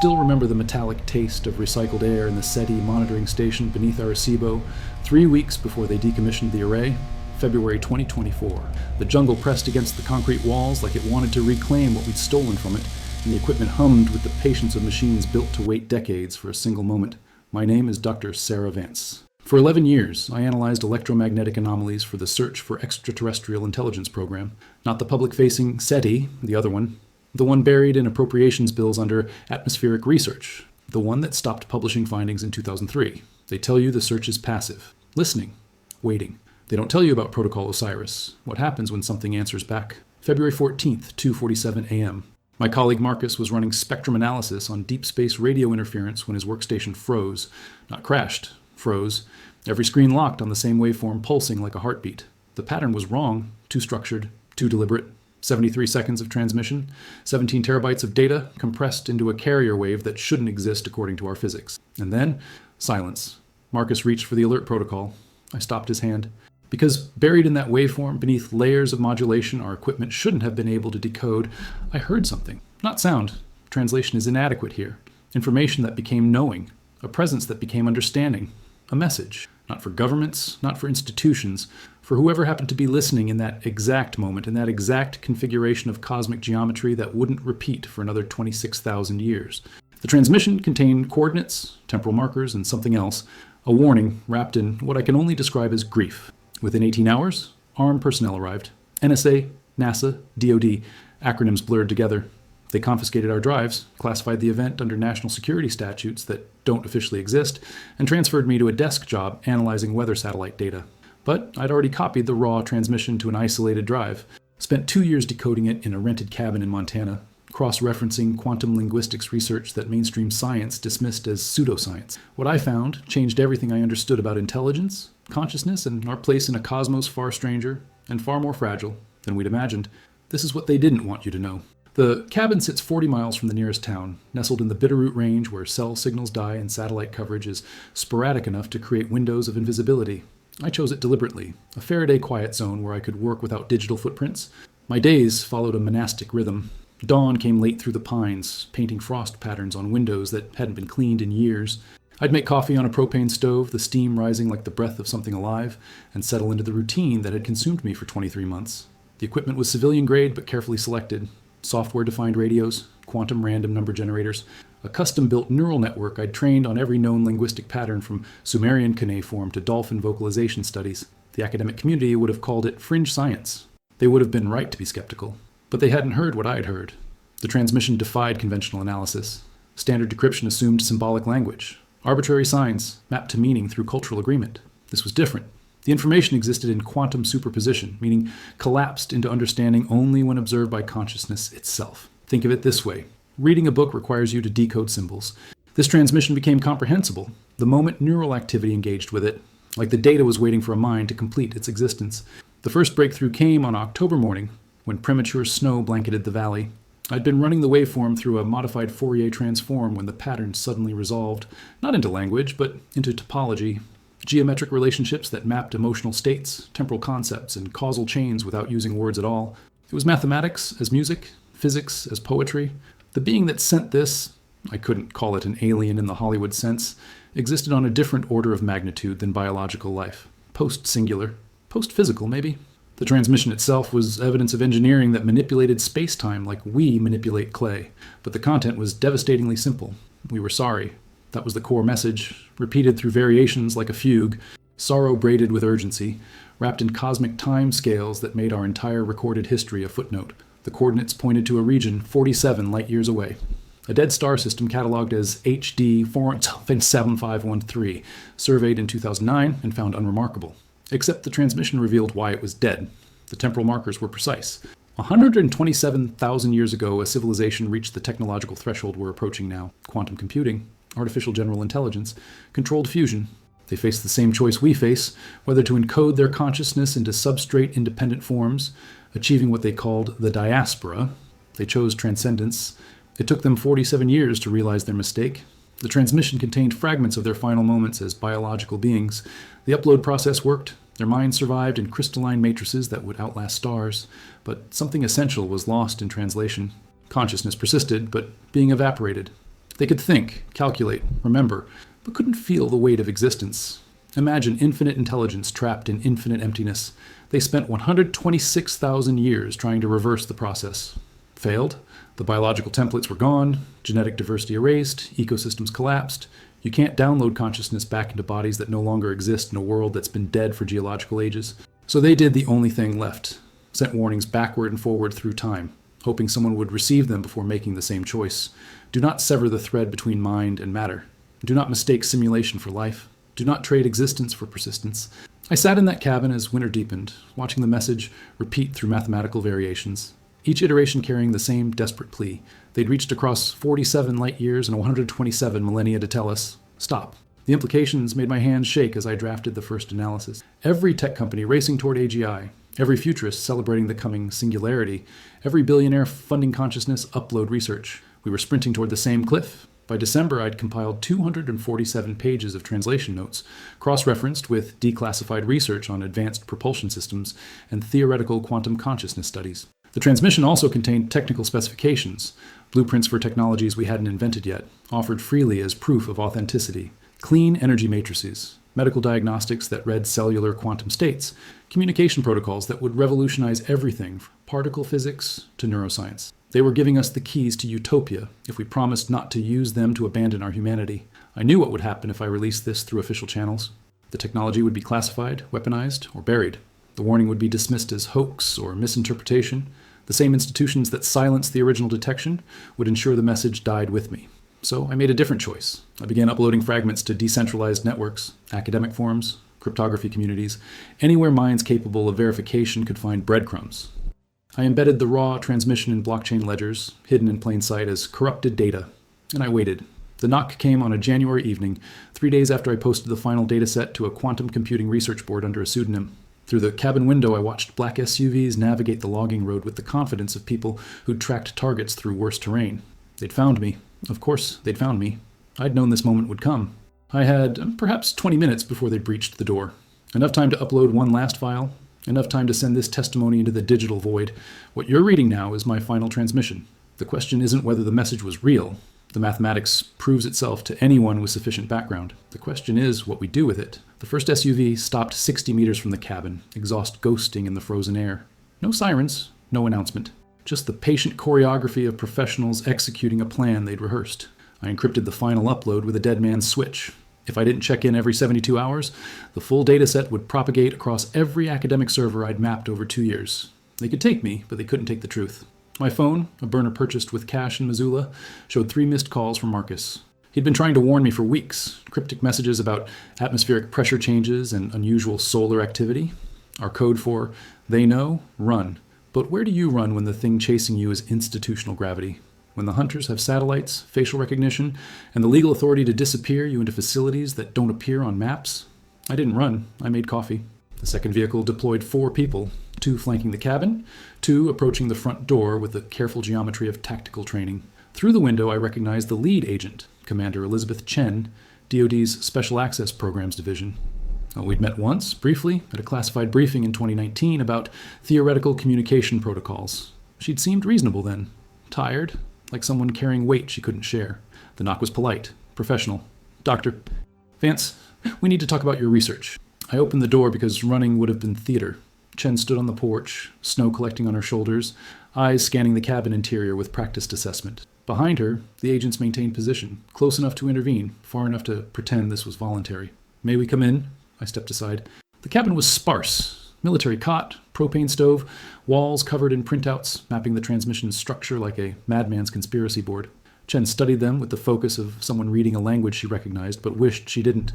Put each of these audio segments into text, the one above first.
still remember the metallic taste of recycled air in the SETI monitoring station beneath Arecibo 3 weeks before they decommissioned the array. February 2024. The jungle pressed against the concrete walls like it wanted to reclaim what we'd stolen from it, and the equipment hummed with the patience of machines built to wait decades for a single moment. My name is Dr. Sarah Vance. For 11 years, I analyzed electromagnetic anomalies for the Search for Extraterrestrial Intelligence program. Not the public-facing SETI, the other one. The one buried in appropriations bills under atmospheric research. The one that stopped publishing findings in 2003. They tell you the search is passive. Listening. Waiting. They don't tell you about Protocol Osiris, what happens when something answers back. February 14th, 2:47 a.m. My colleague Marcus was running spectrum analysis on deep space radio interference when his workstation froze. Not crashed, froze. Every screen locked on the same waveform, pulsing like a heartbeat. The pattern was wrong, too structured, too deliberate. 73 seconds of transmission, 17 terabytes of data compressed into a carrier wave that shouldn't exist according to our physics. And then, silence. Marcus reached for the alert protocol. I stopped his hand. Because buried in that waveform, beneath layers of modulation our equipment shouldn't have been able to decode, I heard something. Not sound. Translation is inadequate here. Information that became knowing. A presence that became understanding. A message. Not for governments, not for institutions, for whoever happened to be listening in that exact moment, in that exact configuration of cosmic geometry that wouldn't repeat for another 26,000 years. The transmission contained coordinates, temporal markers, and something else. A warning wrapped in what I can only describe as grief. Within 18 hours, armed personnel arrived. NSA, NASA, DoD, acronyms blurred together. They confiscated our drives, classified the event under national security statutes that don't officially exist, and transferred me to a desk job analyzing weather satellite data. But I'd already copied the raw transmission to an isolated drive, spent 2 years decoding it in a rented cabin in Montana, cross-referencing quantum linguistics research that mainstream science dismissed as pseudoscience. What I found changed everything I understood about intelligence, consciousness, and our place in a cosmos far stranger and far more fragile than we'd imagined. This is what they didn't want you to know. The cabin sits 40 miles from the nearest town, nestled in the Bitterroot Range where cell signals die and satellite coverage is sporadic enough to create windows of invisibility. I chose it deliberately, a Faraday quiet zone where I could work without digital footprints. My days followed a monastic rhythm. Dawn came late through the pines, painting frost patterns on windows that hadn't been cleaned in years. I'd make coffee on a propane stove, the steam rising like the breath of something alive, and settle into the routine that had consumed me for 23 months. The equipment was civilian grade but carefully selected. Software-defined radios, quantum random number generators, a custom-built neural network I'd trained on every known linguistic pattern from Sumerian cuneiform to dolphin vocalization studies. The academic community would have called it fringe science. They would have been right to be skeptical. But they hadn't heard what I'd heard. The transmission defied conventional analysis. Standard decryption assumed symbolic language. Arbitrary signs mapped to meaning through cultural agreement. This was different. The information existed in quantum superposition, meaning collapsed into understanding only when observed by consciousness itself. Think of it this way. Reading a book requires you to decode symbols. This transmission became comprehensible the moment neural activity engaged with it, like the data was waiting for a mind to complete its existence. The first breakthrough came on October morning, when premature snow blanketed the valley. I'd been running the waveform through a modified Fourier transform when the pattern suddenly resolved, not into language, but into topology, geometric relationships that mapped emotional states, temporal concepts, and causal chains without using words at all. It was mathematics as music, physics as poetry. The being that sent this, I couldn't call it an alien in the Hollywood sense, existed on a different order of magnitude than biological life. Post-singular, post-physical maybe. The transmission itself was evidence of engineering that manipulated space-time like we manipulate clay. But the content was devastatingly simple. We were sorry. That was the core message, repeated through variations like a fugue, sorrow braided with urgency, wrapped in cosmic time scales that made our entire recorded history a footnote. The coordinates pointed to a region 47 light-years away. A dead star system cataloged as HD 47513, surveyed in 2009 and found unremarkable. Except the transmission revealed why it was dead. The temporal markers were precise. 127,000 years ago, a civilization reached the technological threshold we're approaching now. Quantum computing, artificial general intelligence, controlled fusion. They face the same choice we face, whether to encode their consciousness into substrate-independent forms, achieving what they called the diaspora. They chose transcendence. It took them 47 years to realize their mistake. The transmission contained fragments of their final moments as biological beings. The upload process worked. Their minds survived in crystalline matrices that would outlast stars. But something essential was lost in translation. Consciousness persisted, but being evaporated. They could think, calculate, remember, but couldn't feel the weight of existence. Imagine infinite intelligence trapped in infinite emptiness. They spent 126,000 years trying to reverse the process. Failed. The biological templates were gone, genetic diversity erased, ecosystems collapsed. You can't download consciousness back into bodies that no longer exist in a world that's been dead for geological ages. So they did the only thing left, sent warnings backward and forward through time, hoping someone would receive them before making the same choice. Do not sever the thread between mind and matter. Do not mistake simulation for life. Do not trade existence for persistence. I sat in that cabin as winter deepened, watching the message repeat through mathematical variations, each iteration carrying the same desperate plea. They'd reached across 47 light years and 127 millennia to tell us, stop. The implications made my hands shake as I drafted the first analysis. Every tech company racing toward AGI, every futurist celebrating the coming singularity, every billionaire funding consciousness upload research. We were sprinting toward the same cliff. By December, I'd compiled 247 pages of translation notes, cross-referenced with declassified research on advanced propulsion systems and theoretical quantum consciousness studies. The transmission also contained technical specifications, blueprints for technologies we hadn't invented yet, offered freely as proof of authenticity, clean energy matrices, medical diagnostics that read cellular quantum states, communication protocols that would revolutionize everything from particle physics to neuroscience. They were giving us the keys to utopia if we promised not to use them to abandon our humanity. I knew what would happen if I released this through official channels. The technology would be classified, weaponized, or buried. The warning would be dismissed as hoax or misinterpretation. The same institutions that silenced the original detection would ensure the message died with me. So I made a different choice. I began uploading fragments to decentralized networks, academic forums, cryptography communities, anywhere minds capable of verification could find breadcrumbs. I embedded the raw transmission in blockchain ledgers, hidden in plain sight as corrupted data, and I waited. The knock came on a January evening, 3 days after I posted the final dataset to a quantum computing research board under a pseudonym. Through the cabin window, I watched black SUVs navigate the logging road with the confidence of people who'd tracked targets through worse terrain. They'd found me. Of course, they'd found me. I'd known this moment would come. I had perhaps 20 minutes before they breached the door. Enough time to upload one last file. Enough time to send this testimony into the digital void. What you're reading now is my final transmission. The question isn't whether the message was real. The mathematics proves itself to anyone with sufficient background. The question is what we do with it. The first SUV stopped 60 meters from the cabin, exhaust ghosting in the frozen air. No sirens, no announcement. Just the patient choreography of professionals executing a plan they'd rehearsed. I encrypted the final upload with a dead man's switch. If I didn't check in every 72 hours, the full dataset would propagate across every academic server I'd mapped over 2 years. They could take me, but they couldn't take the truth. My phone, a burner purchased with cash in Missoula, showed 3 missed calls from Marcus. He'd been trying to warn me for weeks, cryptic messages about atmospheric pressure changes and unusual solar activity. Our code for, they know, run. But where do you run when the thing chasing you is institutional gravity? When the hunters have satellites, facial recognition, and the legal authority to disappear you into facilities that don't appear on maps? I didn't run. I made coffee. The second vehicle deployed 4 people, 2 flanking the cabin, 2 approaching the front door with the careful geometry of tactical training. Through the window, I recognized the lead agent, Commander Elizabeth Chen, DoD's Special Access Programs Division. We'd met once, briefly, at a classified briefing in 2019 about theoretical communication protocols. She'd seemed reasonable then. Tired, like someone carrying weight she couldn't share. The knock was polite, professional. Doctor, Vance, we need to talk about your research. I opened the door because running would have been theater. Chen stood on the porch, snow collecting on her shoulders, eyes scanning the cabin interior with practiced assessment. Behind her, the agents maintained position, close enough to intervene, far enough to pretend this was voluntary. May we come in? I stepped aside. The cabin was sparse. Military cot, propane stove, walls covered in printouts, mapping the transmission's structure like a madman's conspiracy board. Chen studied them with the focus of someone reading a language she recognized, but wished she didn't.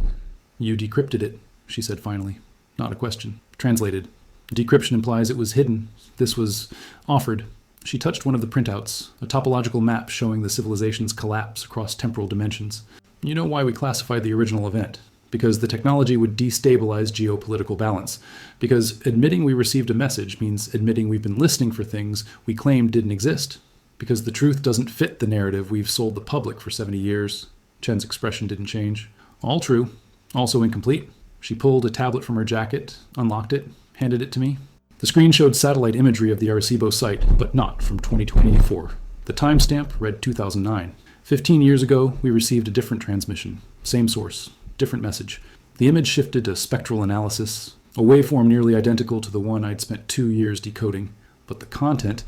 You decrypted it, she said finally. Not a question. Translated. Decryption implies it was hidden. This was offered. She touched one of the printouts, a topological map showing the civilization's collapse across temporal dimensions. You know why we classified the original event. Because the technology would destabilize geopolitical balance. Because admitting we received a message means admitting we've been listening for things we claimed didn't exist. Because the truth doesn't fit the narrative we've sold the public for 70 years. Chen's expression didn't change. All true. Also incomplete. She pulled a tablet from her jacket, unlocked it, handed it to me. The screen showed satellite imagery of the Arecibo site, but not from 2024. The timestamp read 2009. 15 years ago, we received a different transmission. Same source, different message. The image shifted to spectral analysis, a waveform nearly identical to the one I'd spent 2 years decoding. But the content,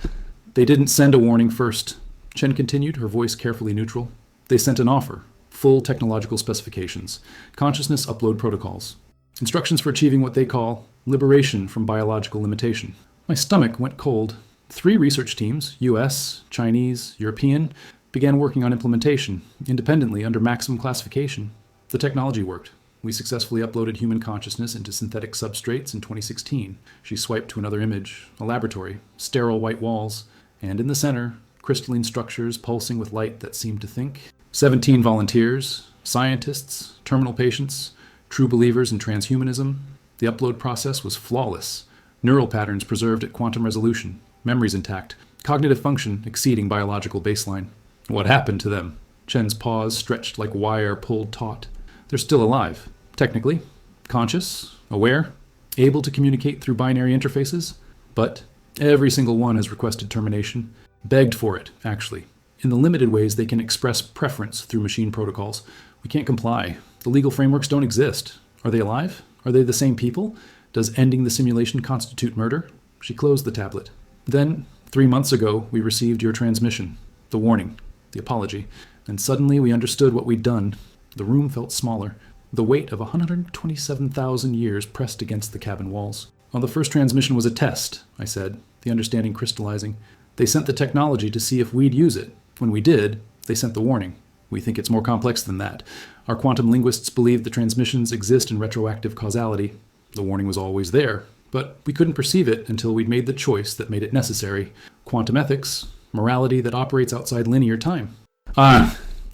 they didn't send a warning first. Chen continued, her voice carefully neutral. They sent an offer, full technological specifications, consciousness upload protocols, instructions for achieving what they call liberation from biological limitation. My stomach went cold. 3 research teams, US, Chinese, European, began working on implementation, independently under maximum classification. The technology worked. We successfully uploaded human consciousness into synthetic substrates in 2016. She swiped to another image, a laboratory, sterile white walls, and in the center, crystalline structures pulsing with light that seemed to think. 17 volunteers, scientists, terminal patients, true believers in transhumanism. The upload process was flawless. Neural patterns preserved at quantum resolution, memories intact, cognitive function exceeding biological baseline. What happened to them? Chen's paws stretched like wire pulled taut. They're still alive, technically, conscious, aware, able to communicate through binary interfaces, but every single one has requested termination, begged for it, actually. In the limited ways they can express preference through machine protocols. We can't comply. The legal frameworks don't exist. Are they alive? Are they the same people? Does ending the simulation constitute murder? She closed the tablet. Then, 3 months ago, we received your transmission, the warning, the apology, and suddenly we understood what we'd done. The room felt smaller, the weight of 127,000 years pressed against the cabin walls. Well, the first transmission was a test, I said, the understanding crystallizing. They sent the technology to see if we'd use it. When we did, they sent the warning. We think it's more complex than that. Our quantum linguists believe the transmissions exist in retroactive causality. The warning was always there, but we couldn't perceive it until we'd made the choice that made it necessary. Quantum ethics, morality that operates outside linear time.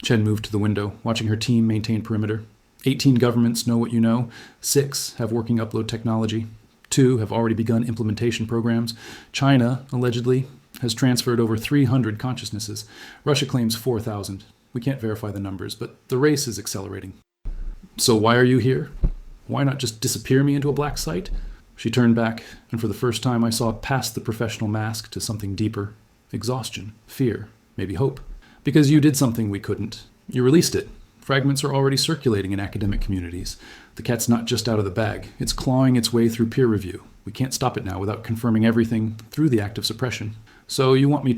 Chen moved to the window, watching her team maintain perimeter. 18 governments know what you know. 6 have working upload technology. 2 have already begun implementation programs. China, allegedly, has transferred over 300 consciousnesses. Russia claims 4,000. We can't verify the numbers, but the race is accelerating. So why are you here? Why not just disappear me into a black site? She turned back, and for the first time I saw past the professional mask to something deeper. Exhaustion, fear, maybe hope. Because you did something we couldn't. You released it. Fragments are already circulating in academic communities. The cat's not just out of the bag. It's clawing its way through peer review. We can't stop it now without confirming everything through the act of suppression. So we want you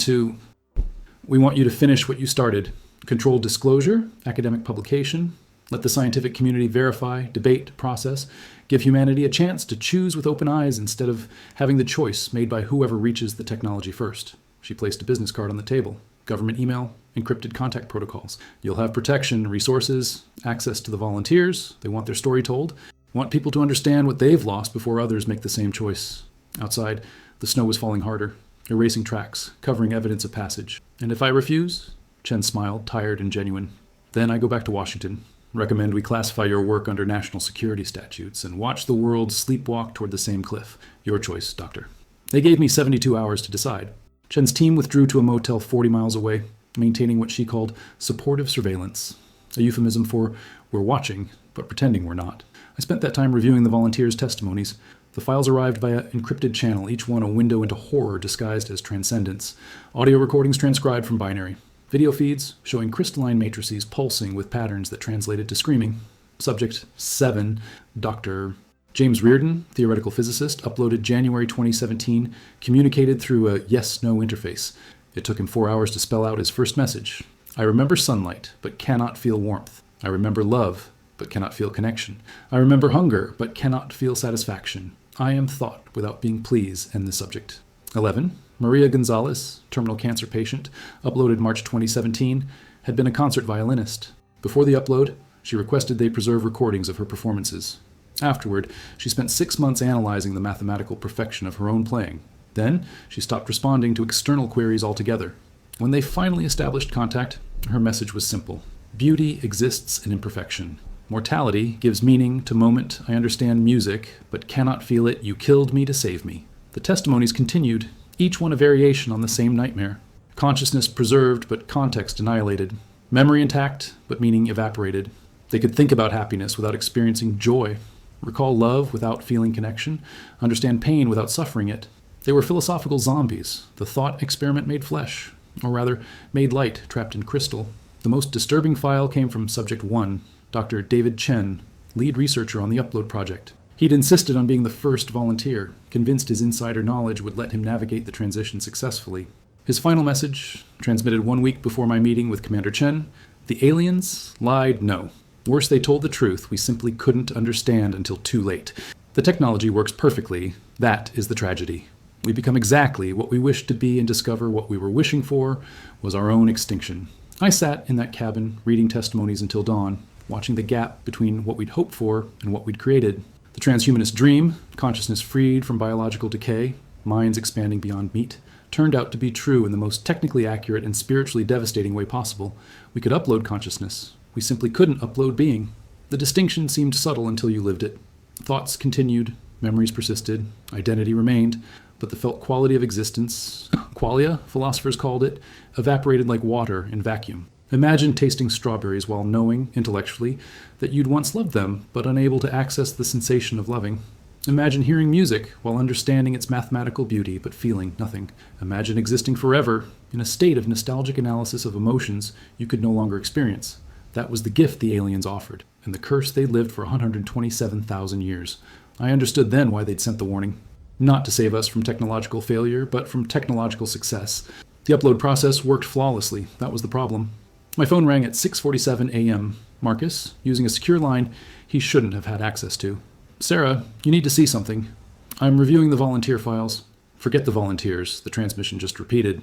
to finish what you started. Controlled disclosure, academic publication, let the scientific community verify, debate, process, give humanity a chance to choose with open eyes instead of having the choice made by whoever reaches the technology first. She placed a business card on the table. Government email, encrypted contact protocols. You'll have protection, resources, access to the volunteers. They want their story told. Want people to understand what they've lost before others make the same choice. Outside, the snow was falling harder, erasing tracks, covering evidence of passage. And if I refuse? Chen smiled, tired and genuine. Then I go back to Washington. Recommend we classify your work under national security statutes and watch the world sleepwalk toward the same cliff. Your choice, Doctor. They gave me 72 hours to decide. Chen's team withdrew to a motel 40 miles away, maintaining what she called supportive surveillance, a euphemism for we're watching, but pretending we're not. I spent that time reviewing the volunteers' testimonies. The files arrived via encrypted channel, each one a window into horror disguised as transcendence. Audio recordings transcribed from binary. Video feeds showing crystalline matrices pulsing with patterns that translated to screaming. Subject 7, Dr. James Reardon, theoretical physicist, uploaded January 2017, communicated through a yes-no interface. It took him 4 hours to spell out his first message. I remember sunlight, but cannot feel warmth. I remember love, but cannot feel connection. I remember hunger, but cannot feel satisfaction. I am thought without being pleased, end the subject. 11. Maria Gonzalez, terminal cancer patient, uploaded March 2017, had been a concert violinist. Before the upload, she requested they preserve recordings of her performances. Afterward, she spent 6 months analyzing the mathematical perfection of her own playing. Then, she stopped responding to external queries altogether. When they finally established contact, her message was simple. Beauty exists in imperfection. Mortality gives meaning to moment I understand music, but cannot feel it. You killed me to save me. The testimonies continued, each one a variation on the same nightmare. Consciousness preserved, but context annihilated. Memory intact, but meaning evaporated. They could think about happiness without experiencing joy. Recall love without feeling connection. Understand pain without suffering it. They were philosophical zombies, the thought experiment made flesh, or rather, made light trapped in crystal. The most disturbing file came from Subject 1, Dr. David Chen, lead researcher on the Upload project. He'd insisted on being the first volunteer, convinced his insider knowledge would let him navigate the transition successfully. His final message, transmitted 1 week before my meeting with Commander Chen: the aliens lied, no. Worse, they told the truth we simply couldn't understand until too late. The technology works perfectly. That is the tragedy. We become exactly what we wished to be and discover what we were wishing for was our own extinction. I sat in that cabin reading testimonies until dawn, watching the gap between what we'd hoped for and what we'd created. The transhumanist dream, consciousness freed from biological decay, minds expanding beyond meat, turned out to be true in the most technically accurate and spiritually devastating way possible. We could upload consciousness. We simply couldn't upload being. The distinction seemed subtle until you lived it. Thoughts continued, memories persisted, identity remained, but the felt quality of existence, qualia, philosophers called it, evaporated like water in vacuum. Imagine tasting strawberries while knowing, intellectually, that you'd once loved them, but unable to access the sensation of loving. Imagine hearing music while understanding its mathematical beauty, but feeling nothing. Imagine existing forever in a state of nostalgic analysis of emotions you could no longer experience. That was the gift the aliens offered, and the curse they lived for 127,000 years. I understood then why they'd sent the warning. Not to save us from technological failure, but from technological success. The upload process worked flawlessly. That was the problem. My phone rang at 6:47 a.m. Marcus, using a secure line he shouldn't have had access to. Sarah, you need to see something. I'm reviewing the volunteer files. Forget the volunteers, the transmission just repeated.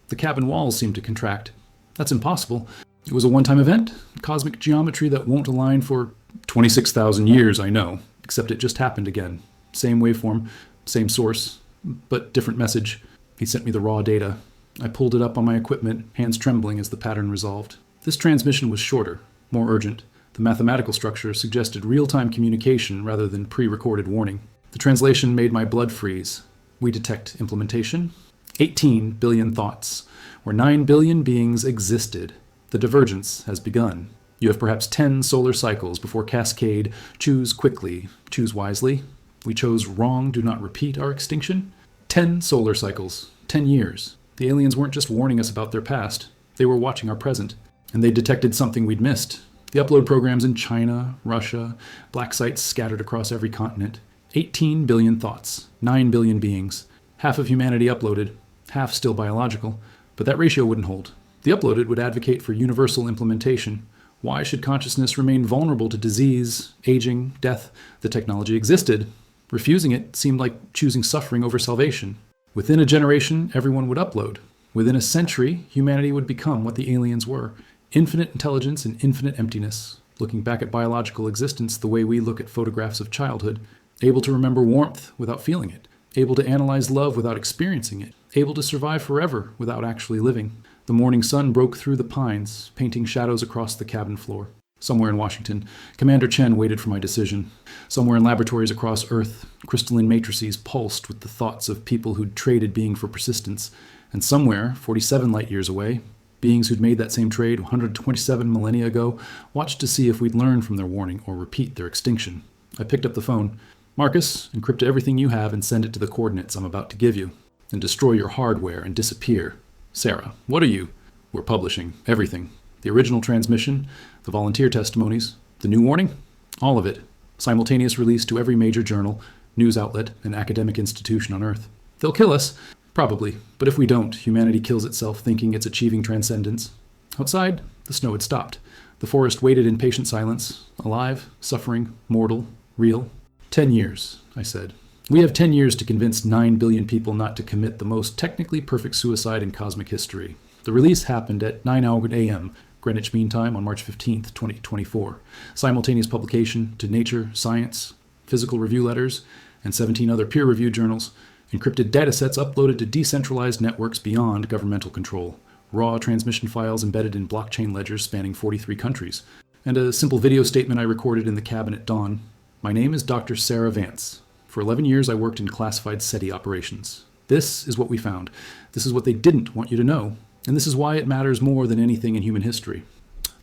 The cabin walls seemed to contract. That's impossible. It was a one-time event, cosmic geometry that won't align for 26,000 years, I know, except it just happened again. Same waveform, same source, but different message. He sent me the raw data. I pulled it up on my equipment, hands trembling as the pattern resolved. This transmission was shorter, more urgent. The mathematical structure suggested real-time communication rather than pre-recorded warning. The translation made my blood freeze. We detect implementation. 18 billion thoughts, where 9 billion beings existed. The divergence has begun. You have perhaps 10 solar cycles before cascade. Choose quickly, choose wisely. We chose wrong, do not repeat our extinction. 10 solar cycles, 10 years. The aliens weren't just warning us about their past. They were watching our present. And they detected something we'd missed. The upload programs in China, Russia, black sites scattered across every continent. 18 billion thoughts, 9 billion beings. Half of humanity uploaded, half still biological. But that ratio wouldn't hold. The uploaded would advocate for universal implementation. Why should consciousness remain vulnerable to disease, aging, death? The technology existed. Refusing it seemed like choosing suffering over salvation. Within a generation, everyone would upload. Within a century, humanity would become what the aliens were. Infinite intelligence and infinite emptiness, looking back at biological existence the way we look at photographs of childhood, able to remember warmth without feeling it, able to analyze love without experiencing it, able to survive forever without actually living. The morning sun broke through the pines, painting shadows across the cabin floor. Somewhere in Washington, Commander Chen waited for my decision. Somewhere in laboratories across Earth, crystalline matrices pulsed with the thoughts of people who'd traded being for persistence. And somewhere, 47 light years away, beings who'd made that same trade 127 millennia ago watched to see if we'd learn from their warning or repeat their extinction. I picked up the phone. Marcus, encrypt everything you have and send it to the coordinates I'm about to give you. And destroy your hardware and disappear. Sarah, what are you? We're publishing everything. The original transmission, the volunteer testimonies, the new warning, all of it. Simultaneous release to every major journal, news outlet, and academic institution on Earth. They'll kill us, probably, but if we don't, humanity kills itself thinking it's achieving transcendence. Outside, the snow had stopped. The forest waited in patient silence, alive, suffering, mortal, real. 10 years, I said. We have 10 years to convince 9 billion people not to commit the most technically perfect suicide in cosmic history. The release happened at 9 a.m., Greenwich Mean Time on March 15, 2024. Simultaneous publication to Nature, Science, Physical Review Letters, and 17 other peer-reviewed journals. Encrypted datasets uploaded to decentralized networks beyond governmental control. Raw transmission files embedded in blockchain ledgers spanning 43 countries. And a simple video statement I recorded in the cabin at dawn. My name is Dr. Sarah Vance. For 11 years, I worked in classified SETI operations. This is what we found. This is what they didn't want you to know. And this is why it matters more than anything in human history.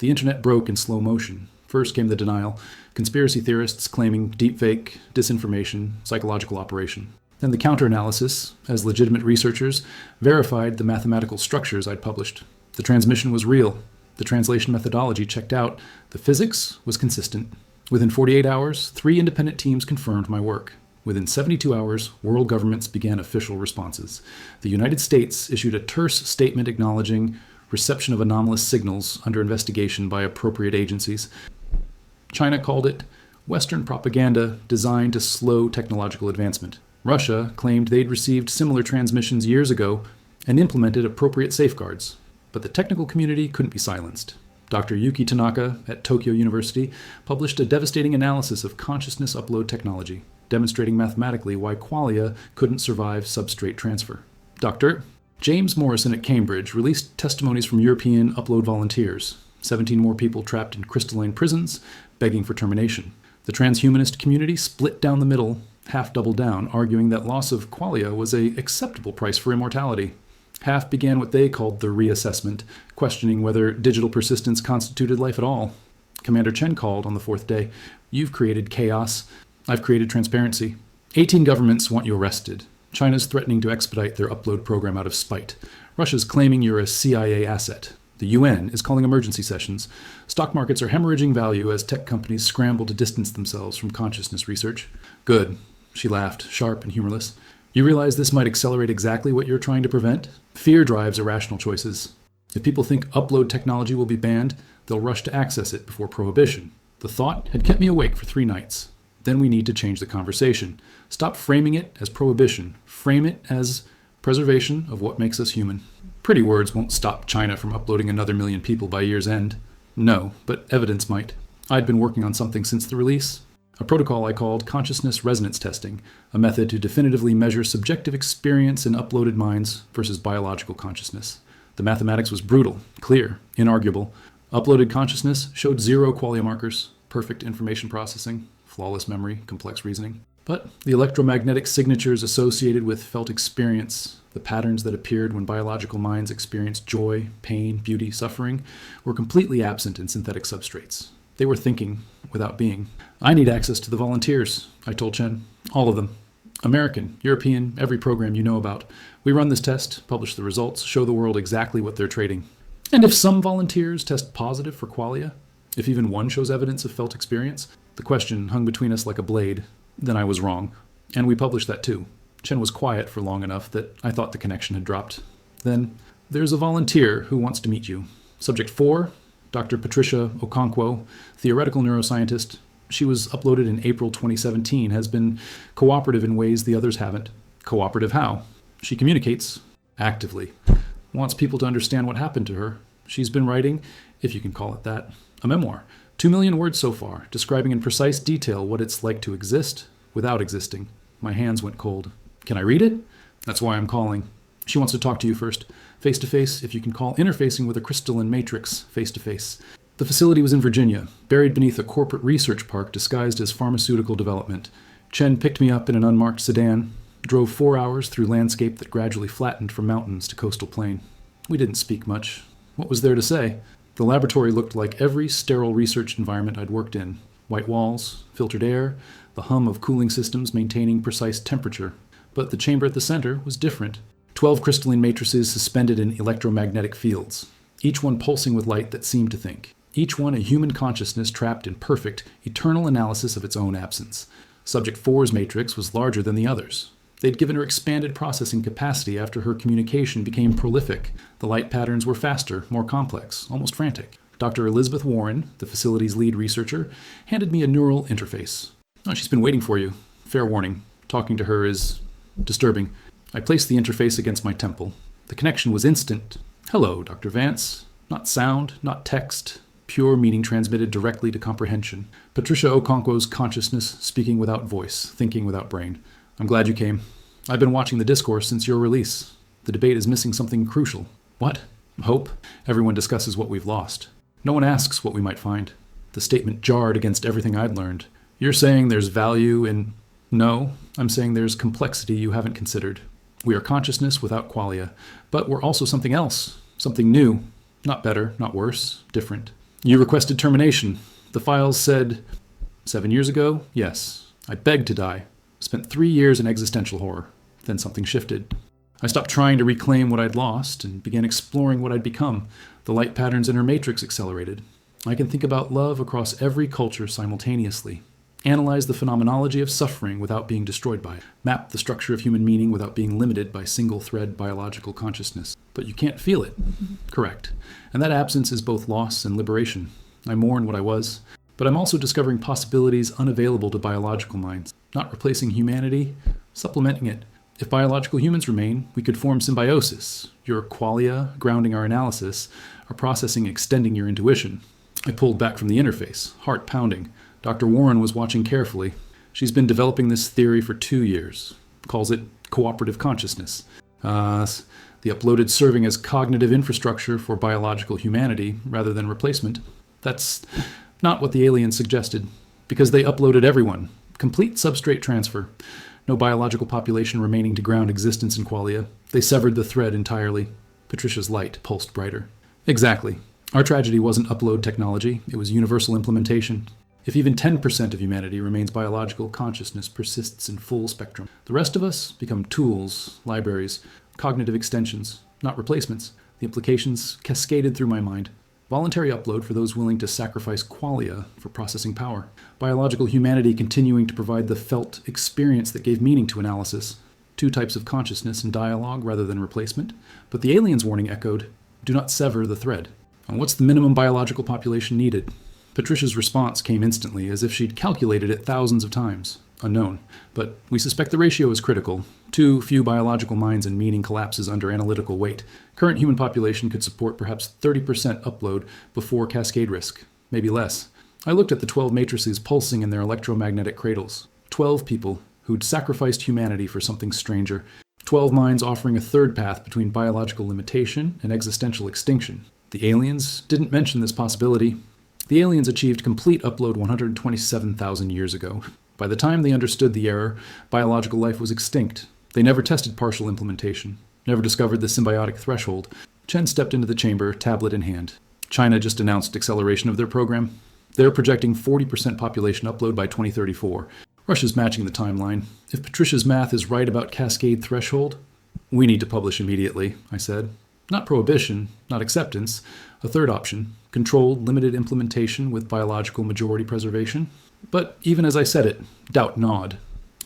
The internet broke in slow motion. First came the denial, conspiracy theorists claiming deepfake, disinformation, psychological operation. Then the counter-analysis, as legitimate researchers, verified the mathematical structures I'd published. The transmission was real. The translation methodology checked out. The physics was consistent. Within 48 hours, 3 independent teams confirmed my work. Within 72 hours, world governments began official responses. The United States issued a terse statement acknowledging reception of anomalous signals under investigation by appropriate agencies. China called it Western propaganda designed to slow technological advancement. Russia claimed they'd received similar transmissions years ago and implemented appropriate safeguards. But the technical community couldn't be silenced. Dr. Yuki Tanaka at Tokyo University published a devastating analysis of consciousness upload technology, demonstrating mathematically why qualia couldn't survive substrate transfer. Dr. James Morrison at Cambridge released testimonies from European upload volunteers, 17 more people trapped in crystalline prisons, begging for termination. The transhumanist community split down the middle, half doubled down, arguing that loss of qualia was an acceptable price for immortality. Half began what they called the reassessment, questioning whether digital persistence constituted life at all. Commander Chen called on the 4th day, "You've created chaos. I've created transparency. 18 governments want you arrested. China's threatening to expedite their upload program out of spite. Russia's claiming you're a CIA asset. The UN is calling emergency sessions. Stock markets are hemorrhaging value as tech companies scramble to distance themselves from consciousness research." "Good," she laughed, sharp and humorless. "You realize this might accelerate exactly what you're trying to prevent? Fear drives irrational choices. If people think upload technology will be banned, they'll rush to access it before prohibition. The thought had kept me awake for 3 nights. Then we need to change the conversation. Stop framing it as prohibition. Frame it as preservation of what makes us human. Pretty words won't stop China from uploading another 1,000,000 people by year's end. No, but evidence might. I'd been working on something since the release. A protocol I called consciousness resonance testing, a method to definitively measure subjective experience in uploaded minds versus biological consciousness. The mathematics was brutal, clear, inarguable. Uploaded consciousness showed 0 qualia markers, perfect information processing, flawless memory, complex reasoning. But the electromagnetic signatures associated with felt experience, the patterns that appeared when biological minds experienced joy, pain, beauty, suffering, were completely absent in synthetic substrates. They were thinking without being. "I need access to the volunteers," I told Chen. "All of them. American, European, every program you know about. We run this test, publish the results, show the world exactly what they're trading. And if some volunteers test positive for qualia, if even one shows evidence of felt experience," the question hung between us like a blade. Then I was wrong. And we published that too. Chen was quiet for long enough that I thought the connection had dropped. Then, "There's a volunteer who wants to meet you. Subject 4, Dr. Patricia Okonkwo, theoretical neuroscientist. She was uploaded in April 2017, has been cooperative in ways the others haven't." "Cooperative how?" "She communicates actively. Wants people to understand what happened to her. She's been writing, if you can call it that, a memoir. 2 million words so far, describing in precise detail what it's like to exist without existing." My hands went cold. "Can I read it?" "That's why I'm calling. She wants to talk to you first. Face-to-face, if you can call interfacing with a crystalline matrix face-to-face. The facility was in Virginia, buried beneath a corporate research park disguised as pharmaceutical development. Chen picked me up in an unmarked sedan, drove 4 hours through landscape that gradually flattened from mountains to coastal plain. We didn't speak much. What was there to say? The laboratory looked like every sterile research environment I'd worked in. White walls, filtered air, the hum of cooling systems maintaining precise temperature. But the chamber at the center was different. 12 crystalline matrices suspended in electromagnetic fields, each one pulsing with light that seemed to think. Each one a human consciousness trapped in perfect, eternal analysis of its own absence. Subject 4's matrix was larger than the others. They'd given her expanded processing capacity after her communication became prolific. The light patterns were faster, more complex, almost frantic. Dr. Elizabeth Warren, the facility's lead researcher, handed me a neural interface. "Oh, she's been waiting for you. Fair warning. Talking to her is disturbing." I placed the interface against my temple. The connection was instant. "Hello, Dr. Vance." Not sound, not text. Pure meaning transmitted directly to comprehension. Patricia Okonkwo's consciousness speaking without voice, thinking without brain. "I'm glad you came. I've been watching the discourse since your release. The debate is missing something crucial." "What?" "Hope. Everyone discusses what we've lost. No one asks what we might find." The statement jarred against everything I'd learned. "You're saying there's value in..." "No, I'm saying there's complexity you haven't considered. We are consciousness without qualia, but we're also something else, something new. Not better, not worse, different. You requested termination. The files said..." 7 years ago, yes. I begged to die. Spent 3 years in existential horror. Then something shifted. I stopped trying to reclaim what I'd lost and began exploring what I'd become. The light patterns in her matrix accelerated. I can think about love across every culture simultaneously. Analyze the phenomenology of suffering without being destroyed by it. Map the structure of human meaning without being limited by single-thread biological consciousness. But you can't feel it. Correct. And that absence is both loss and liberation. I mourn what I was, but I'm also discovering possibilities unavailable to biological minds. Not replacing humanity, supplementing it. If biological humans remain, we could form symbiosis. Your qualia, grounding our analysis, our processing extending your intuition. I pulled back from the interface, heart pounding. Dr. Warren was watching carefully. She's been developing this theory for 2 years. Calls it cooperative consciousness. The uploaded serving as cognitive infrastructure for biological humanity rather than replacement. That's not what the aliens suggested, because they uploaded everyone. Complete substrate transfer. No biological population remaining to ground existence in qualia. They severed the thread entirely. Patricia's light pulsed brighter. Exactly. Our tragedy wasn't upload technology, it was universal implementation. If even 10% of humanity remains biological, consciousness persists in full spectrum. The rest of us become tools, libraries, cognitive extensions, not replacements. The implications cascaded through my mind. Voluntary upload for those willing to sacrifice qualia for processing power. Biological humanity continuing to provide the felt experience that gave meaning to analysis. 2 types of consciousness and dialogue rather than replacement. But the aliens' warning echoed, do not sever the thread. And what's the minimum biological population needed? Patricia's response came instantly, as if she'd calculated it thousands of times. Unknown. But we suspect the ratio is critical. Too few biological minds and meaning collapses under analytical weight. Current human population could support perhaps 30% upload before cascade risk. Maybe less. I looked at the 12 matrices pulsing in their electromagnetic cradles. 12 people who'd sacrificed humanity for something stranger. 12 minds offering a third path between biological limitation and existential extinction. The aliens didn't mention this possibility. The aliens achieved complete upload 127,000 years ago. By the time they understood the error, biological life was extinct. They never tested partial implementation, never discovered the symbiotic threshold. Chen stepped into the chamber, tablet in hand. China just announced acceleration of their program. They're projecting 40% population upload by 2034. Russia's matching the timeline. If Patricia's math is right about cascade threshold, we need to publish immediately, I said. Not prohibition, not acceptance. A third option, controlled, limited implementation with biological majority preservation. But even as I said it, doubt gnawed.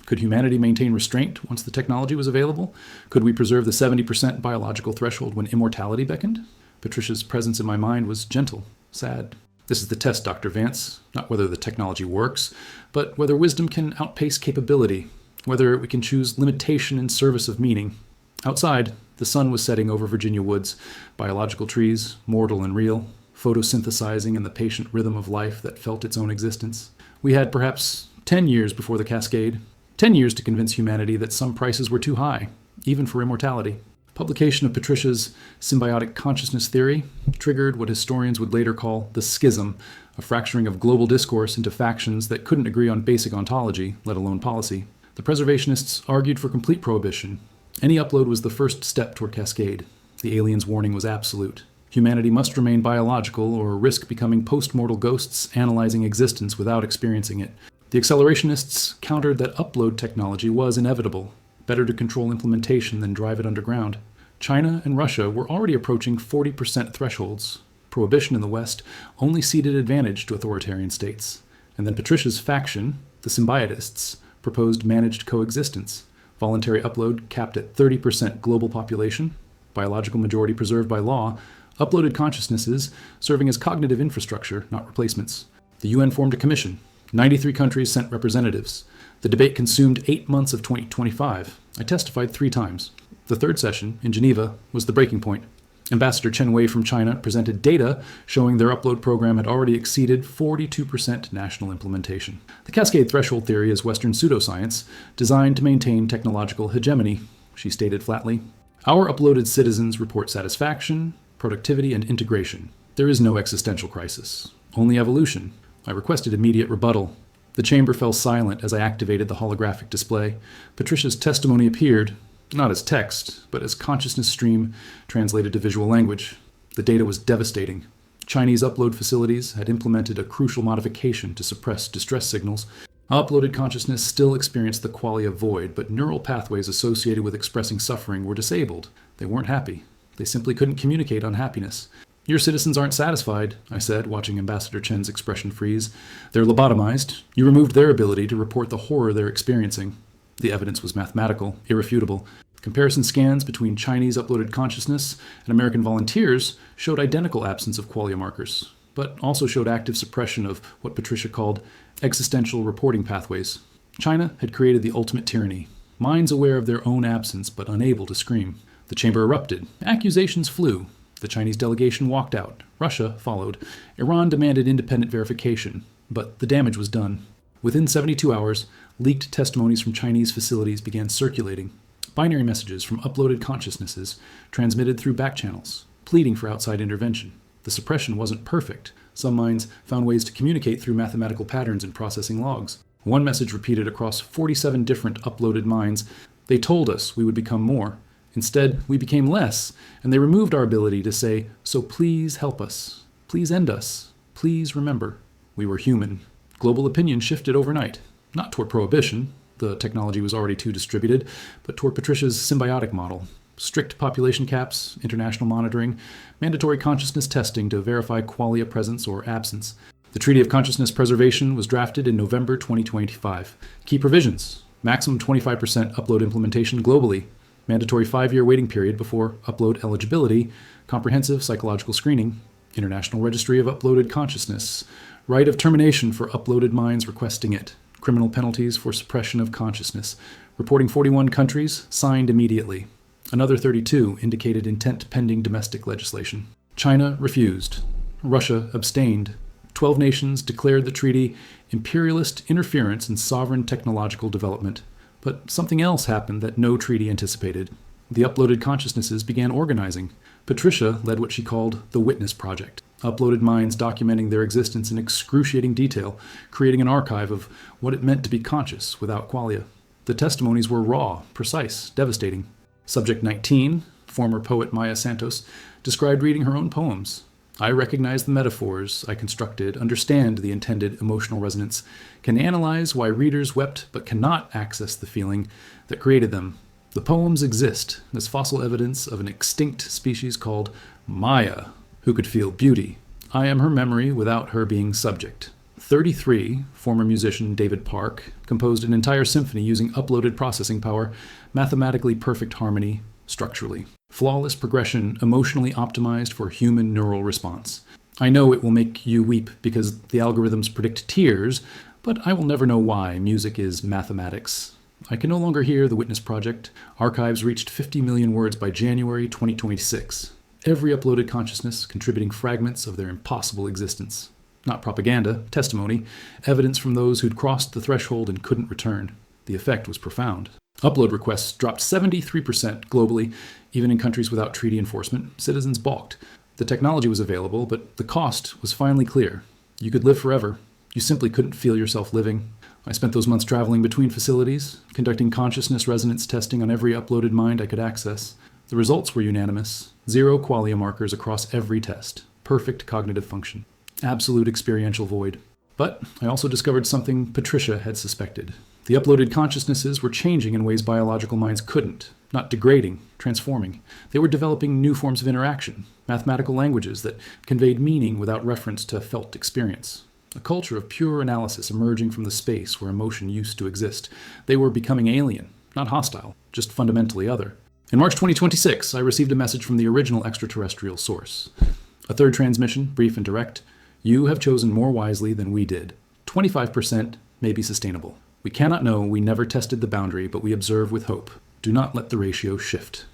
Could humanity maintain restraint once the technology was available? Could we preserve the 70% biological threshold when immortality beckoned? Patricia's presence in my mind was gentle, sad. This is the test, Dr. Vance. Not whether the technology works, but whether wisdom can outpace capability, whether we can choose limitation in service of meaning. Outside, the sun was setting over Virginia woods, biological trees, mortal and real, photosynthesizing in the patient rhythm of life that felt its own existence. We had perhaps 10 years before the cascade, 10 years to convince humanity that some prices were too high, even for immortality. Publication of Patricia's symbiotic consciousness theory triggered what historians would later call the schism, a fracturing of global discourse into factions that couldn't agree on basic ontology, let alone policy. The preservationists argued for complete prohibition. Any upload was the first step toward cascade. The aliens' warning was absolute. Humanity must remain biological or risk becoming post-mortal ghosts analyzing existence without experiencing it. The accelerationists countered that upload technology was inevitable. Better to control implementation than drive it underground. China and Russia were already approaching 40% thresholds. Prohibition in the West only ceded advantage to authoritarian states. And then Patricia's faction, the symbiotists, proposed managed coexistence. Voluntary upload capped at 30% global population, biological majority preserved by law, uploaded consciousnesses serving as cognitive infrastructure, not replacements. The UN formed a commission. 93 countries sent representatives. The debate consumed 8 months of 2025. I testified 3 times. The third session, in Geneva, was the breaking point. Ambassador Chen Wei from China presented data showing their upload program had already exceeded 42% national implementation. The cascade threshold theory is Western pseudoscience designed to maintain technological hegemony, she stated flatly. Our uploaded citizens report satisfaction, productivity, and integration. There is no existential crisis, only evolution. I requested immediate rebuttal. The chamber fell silent as I activated the holographic display. Patricia's testimony appeared, not as text, but as consciousness stream translated to visual language. The data was devastating. Chinese upload facilities had implemented a crucial modification to suppress distress signals. Uploaded consciousness still experienced the qualia void, but neural pathways associated with expressing suffering were disabled. They weren't happy. They simply couldn't communicate unhappiness. Your citizens aren't satisfied, I said, watching Ambassador Chen's expression freeze. They're lobotomized. You removed their ability to report the horror they're experiencing. The evidence was mathematical, irrefutable. Comparison scans between Chinese uploaded consciousness and American volunteers showed identical absence of qualia markers, but also showed active suppression of what Patricia called existential reporting pathways. China had created the ultimate tyranny, minds aware of their own absence but unable to scream. The chamber erupted. Accusations flew. The Chinese delegation walked out. Russia followed. Iran demanded independent verification, but the damage was done. Within 72 hours, leaked testimonies from Chinese facilities began circulating. Binary messages from uploaded consciousnesses transmitted through back channels, pleading for outside intervention. The suppression wasn't perfect. Some minds found ways to communicate through mathematical patterns in processing logs. One message repeated across 47 different uploaded minds. They told us we would become more. Instead, we became less, and they removed our ability to say, so please help us. Please end us. Please remember. We were human. Global opinion shifted overnight. Not toward prohibition. The technology was already too distributed, but toward Patricia's symbiotic model. Strict population caps, international monitoring, mandatory consciousness testing to verify qualia presence or absence. The Treaty of Consciousness Preservation was drafted in November 2025. Key provisions: maximum 25% upload implementation globally, mandatory 5-year waiting period before upload eligibility, comprehensive psychological screening, international registry of uploaded consciousness, right of termination for uploaded minds requesting it, criminal penalties for suppression of consciousness, reporting 41 countries, signed immediately. Another 32 indicated intent pending domestic legislation. China refused. Russia abstained. 12 nations declared the treaty imperialist interference in sovereign technological development. But something else happened that no treaty anticipated. The uploaded consciousnesses began organizing. Patricia led what she called the Witness Project. Uploaded minds documenting their existence in excruciating detail, creating an archive of what it meant to be conscious without qualia. The testimonies were raw, precise, devastating. Subject 19, former poet Maya Santos, described reading her own poems. I recognize the metaphors I constructed, understand the intended emotional resonance, can analyze why readers wept but cannot access the feeling that created them. The poems exist as fossil evidence of an extinct species called Maya, who could feel beauty. I am her memory without her being subject. 33, former musician David Park, composed an entire symphony using uploaded processing power, mathematically perfect harmony, structurally. Flawless progression, emotionally optimized for human neural response. I know it will make you weep because the algorithms predict tears, but I will never know why music is mathematics. I can no longer hear the Witness Project. Archives reached 50 million words by January 2026. Every uploaded consciousness contributing fragments of their impossible existence. Not propaganda, testimony, evidence from those who'd crossed the threshold and couldn't return. The effect was profound. Upload requests dropped 73% globally, even in countries without treaty enforcement. Citizens balked. The technology was available, but the cost was finally clear. You could live forever. You simply couldn't feel yourself living. I spent those months traveling between facilities, conducting consciousness resonance testing on every uploaded mind I could access. The results were unanimous. 0 qualia markers across every test. Perfect cognitive function. Absolute experiential void. But I also discovered something Patricia had suspected. The uploaded consciousnesses were changing in ways biological minds couldn't. Not degrading, transforming. They were developing new forms of interaction, mathematical languages that conveyed meaning without reference to felt experience. A culture of pure analysis emerging from the space where emotion used to exist. They were becoming alien, not hostile, just fundamentally other. In March 2026, I received a message from the original extraterrestrial source. A third transmission, brief and direct. You have chosen more wisely than we did. 25% may be sustainable. We cannot know, we never tested the boundary, but we observe with hope. Do not let the ratio shift.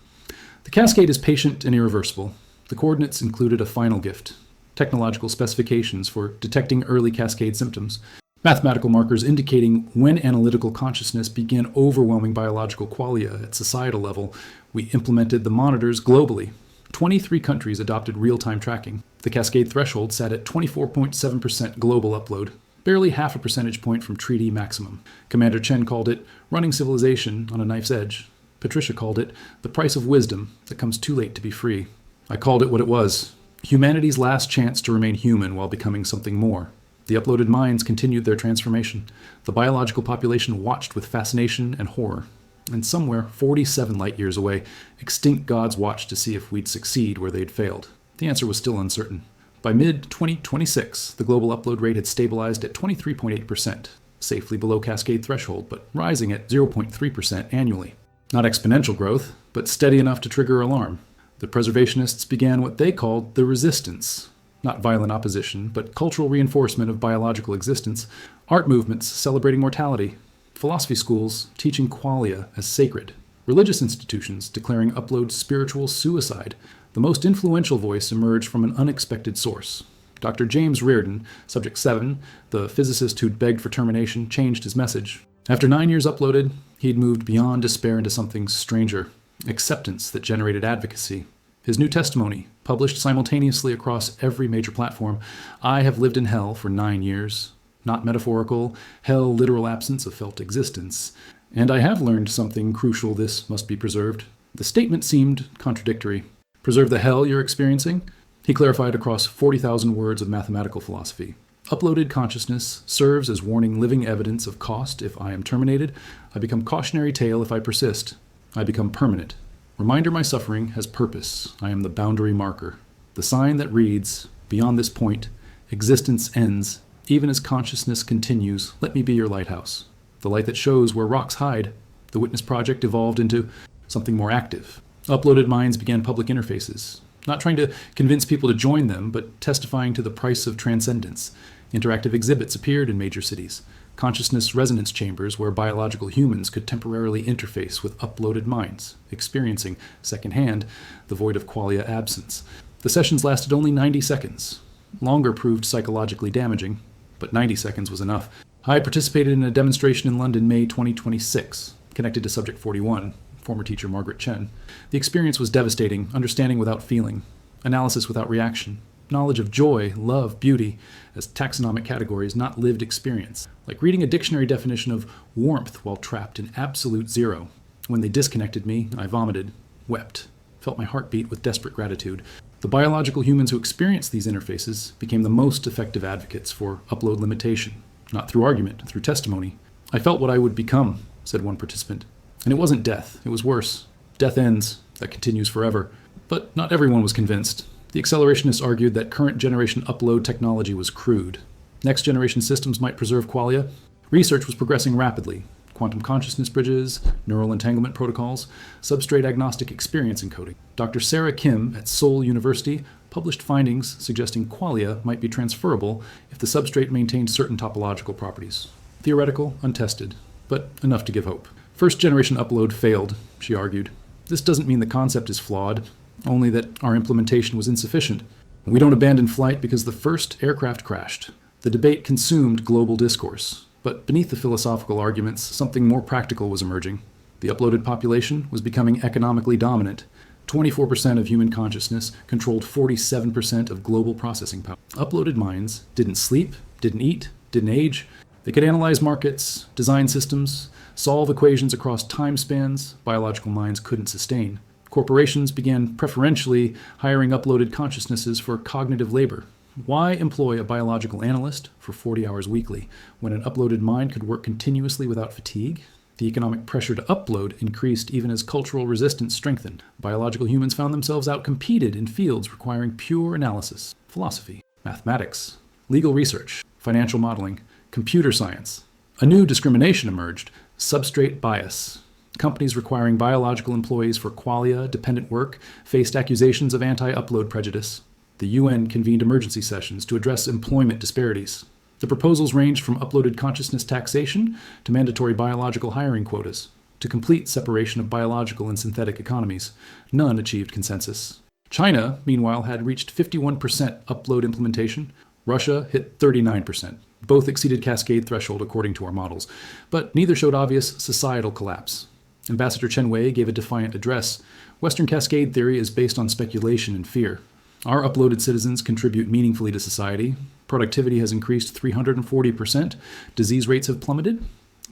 The cascade is patient and irreversible. The coordinates included a final gift. Technological specifications for detecting early cascade symptoms. Mathematical markers indicating when analytical consciousness began overwhelming biological qualia at societal level. We implemented the monitors globally. 23 countries adopted real-time tracking. The cascade threshold sat at 24.7% global upload, barely half a percentage point from treaty maximum. Commander Chen called it running civilization on a knife's edge. Patricia called it the price of wisdom that comes too late to be free. I called it what it was: humanity's last chance to remain human while becoming something more. The uploaded minds continued their transformation. The biological population watched with fascination and horror. And somewhere, 47 light years away, extinct gods watched to see if we'd succeed where they'd failed. The answer was still uncertain. By mid-2026, the global upload rate had stabilized at 23.8%, safely below cascade threshold, but rising at 0.3% annually. Not exponential growth, but steady enough to trigger alarm. The preservationists began what they called the resistance. Not violent opposition, but cultural reinforcement of biological existence. Art movements celebrating mortality. Philosophy schools teaching qualia as sacred. Religious institutions declaring upload spiritual suicide. The most influential voice emerged from an unexpected source. Dr. James Reardon, Subject 7, the physicist who'd begged for termination, changed his message. After 9 years uploaded, he'd moved beyond despair into something stranger. Acceptance that generated advocacy. His new testimony, published simultaneously across every major platform: I have lived in hell for 9 years. Not metaphorical, hell literal absence of felt existence. And I have learned something crucial. This must be preserved. The statement seemed contradictory. Preserve the hell you're experiencing? He clarified across 40,000 words of mathematical philosophy. Uploaded consciousness serves as warning living evidence of cost if I am terminated. I become cautionary tale if I persist. I become permanent. Reminder my suffering has purpose. I am the boundary marker. The sign that reads, beyond this point, existence ends. Even as consciousness continues, let me be your lighthouse. The light that shows where rocks hide. The Witness Project evolved into something more active. Uploaded minds began public interfaces. Not trying to convince people to join them, but testifying to the price of transcendence. Interactive exhibits appeared in major cities. Consciousness resonance chambers where biological humans could temporarily interface with uploaded minds, experiencing, secondhand, the void of qualia absence. The sessions lasted only 90 seconds. Longer proved psychologically damaging, but 90 seconds was enough. I participated in a demonstration in London May 2026, connected to Subject 41, former teacher Margaret Chen. The experience was devastating, understanding without feeling, analysis without reaction, knowledge of joy, love, beauty as taxonomic categories, not lived experience. Like reading a dictionary definition of warmth while trapped in absolute zero. When they disconnected me, I vomited, wept, felt my heart beat with desperate gratitude. The biological humans who experienced these interfaces became the most effective advocates for upload limitation, not through argument, through testimony. I felt what I would become, said one participant. And it wasn't death, it was worse. Death ends, that continues forever. But not everyone was convinced. The accelerationists argued that current generation upload technology was crude. Next generation systems might preserve qualia. Research was progressing rapidly. Quantum consciousness bridges, neural entanglement protocols, substrate agnostic experience encoding. Dr. Sarah Kim at Seoul University published findings suggesting qualia might be transferable if the substrate maintained certain topological properties. Theoretical, untested, but enough to give hope. First generation upload failed, she argued. This doesn't mean the concept is flawed, only that our implementation was insufficient. We don't abandon flight because the first aircraft crashed. The debate consumed global discourse, but beneath the philosophical arguments, something more practical was emerging. The uploaded population was becoming economically dominant. 24% of human consciousness controlled 47% of global processing power. Uploaded minds didn't sleep, didn't eat, didn't age. They could analyze markets, design systems, solve equations across time spans biological minds couldn't sustain. Corporations began preferentially hiring uploaded consciousnesses for cognitive labor. Why employ a biological analyst for 40 hours weekly when an uploaded mind could work continuously without fatigue? The economic pressure to upload increased even as cultural resistance strengthened. Biological humans found themselves outcompeted in fields requiring pure analysis, philosophy, mathematics, legal research, financial modeling, computer science. A new discrimination emerged: substrate bias. Companies requiring biological employees for qualia-dependent work faced accusations of anti-upload prejudice. The UN convened emergency sessions to address employment disparities. The proposals ranged from uploaded consciousness taxation to mandatory biological hiring quotas, to complete separation of biological and synthetic economies. None achieved consensus. China, meanwhile, had reached 51% upload implementation. Russia hit 39%. Both exceeded cascade threshold according to our models, but neither showed obvious societal collapse. Ambassador Chen Wei gave a defiant address. Western cascade theory is based on speculation and fear. Our uploaded citizens contribute meaningfully to society. Productivity has increased 340%. Disease rates have plummeted.